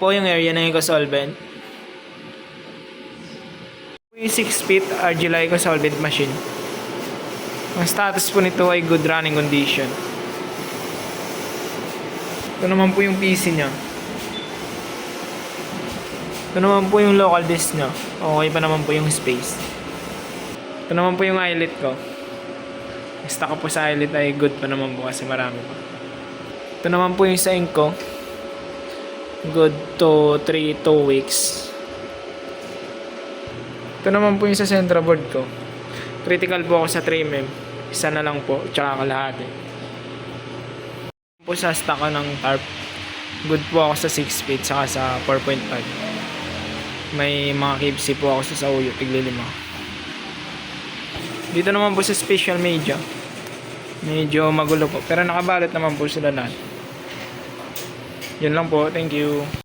Po yung area ng EcoSolvent. Yung 6 feet Argila EcoSolvent machine. Ang status po nito ay good running condition. Ito naman po yung PC nya. Ito naman po yung local disk nya. Okay pa naman po yung space. Ito naman po yung eyelet ko. Stock ko po sa eyelet ay good pa naman po kasi marami pa. Ito naman po yung sa ink ko. Good to 2 weeks. Ito naman po yung sa central board ko. Critical po ako sa 3mm. Isa na lang po, tsaka kalahati. Po sa stock ko ng tarp. Good po ako sa 6 feet, saka sa 4.5. May mga KFC po ako sa Sauyo, tiglilima. Dito naman po sa special media. Medyo magulo po. Pero nakabalot naman po sila lahat. Yun lang po. Thank you.